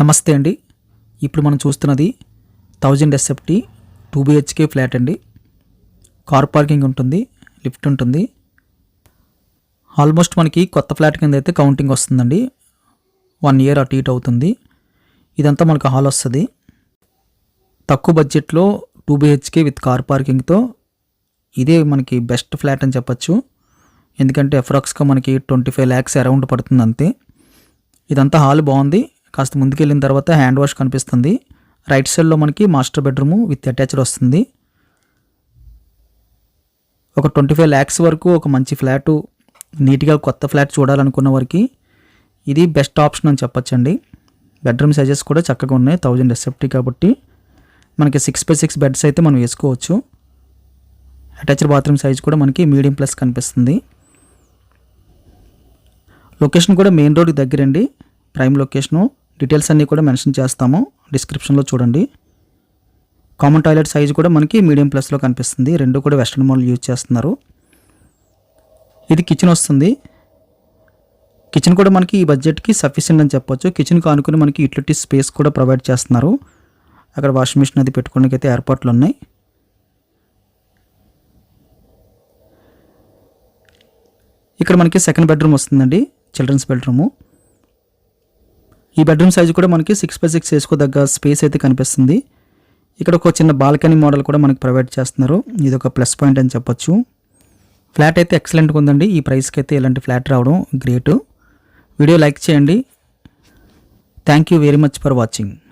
నమస్తే అండి. ఇప్పుడు మనం చూస్తున్నది 1000 ఎస్ఎఫ్టీ 2 BHK ఫ్లాట్ అండి. కార్ పార్కింగ్ ఉంటుంది, లిఫ్ట్ ఉంటుంది. ఆల్మోస్ట్ మనకి కొత్త ఫ్లాట్ కింద అయితే కౌంటింగ్ వస్తుందండి. 1 ఇయర్ అటు ఇటు అవుతుంది. ఇదంతా మనకు హాల్ వస్తుంది. తక్కువ బడ్జెట్లో 2 BHK విత్ కార్ పార్కింగ్తో ఇదే మనకి బెస్ట్ ఫ్లాట్ అని చెప్పచ్చు. ఎందుకంటే అప్రాక్స్గా మనకి 25 lakhs అరౌండ్ పడుతుంది అంతే. ఇదంతా హాల్ బాగుంది. కాస్త ముందుకెళ్ళిన తర్వాత హ్యాండ్ వాష్ కనిపిస్తుంది. రైట్ సైడ్లో మనకి మాస్టర్ బెడ్రూమ్ విత్ అటాచ్డ్ వస్తుంది. ఒక 25 lakhs వరకు ఒక మంచి ఫ్లాటు, నీట్గా కొత్త ఫ్లాట్ చూడాలనుకున్న వారికి ఇది బెస్ట్ ఆప్షన్ అని చెప్పచ్చండి. బెడ్రూమ్ సైజెస్ కూడా చక్కగా ఉన్నాయి. 1000 ఎస్ఎఫ్టీ కాబట్టి మనకి 6x6 బెడ్స్ అయితే మనం వేసుకోవచ్చు. అటాచ్డ్ బాత్రూమ్ సైజ్ కూడా మనకి మీడియం ప్లస్ కనిపిస్తుంది. లొకేషన్ కూడా మెయిన్ రోడ్కి దగ్గరండి, ప్రైమ్ లొకేషను. డీటెయిల్స్ అన్నీ కూడా మెన్షన్ చేస్తాము, డిస్క్రిప్షన్లో చూడండి. కామన్ టాయిలెట్ సైజ్ కూడా మనకి మీడియం ప్లస్లో కనిపిస్తుంది. రెండు కూడా వెస్ట్రన్ మోడల్ యూజ్ చేస్తున్నారు. ఇది కిచెన్ వస్తుంది. కిచెన్ కూడా మనకి ఈ బడ్జెట్కి సఫిషియెంట్ అని చెప్పొచ్చు. కిచెన్కి ఆనుకుని మనకి యూటిలిటీ స్పేస్ కూడా ప్రొవైడ్ చేస్తున్నారు. అక్కడ వాషింగ్ మిషన్ అది పెట్టుకోవడానికి అయితే ఏర్పాట్లు ఉన్నాయి. ఇక్కడ మనకి సెకండ్ బెడ్రూమ్ వస్తుందండి, చిల్డ్రన్స్ బెడ్రూము. ఈ బెడ్రూమ్ సైజు కూడా మనకి 6x6 వేసుకోదగ్గ స్పేస్ అయితే కనిపిస్తుంది. ఇక్కడ ఒక చిన్న బాల్కనీ మోడల్ కూడా మనకి ప్రొవైడ్ చేస్తున్నారు. ఇది ఒక ప్లస్ పాయింట్ అని చెప్పొచ్చు. ఫ్లాట్ అయితే ఎక్సలెంట్గా ఉందండి. ఈ ప్రైస్కి అయితే ఇలాంటి ఫ్లాట్ రావడం గ్రేటు. వీడియో లైక్ చేయండి. Thank you very much for watching.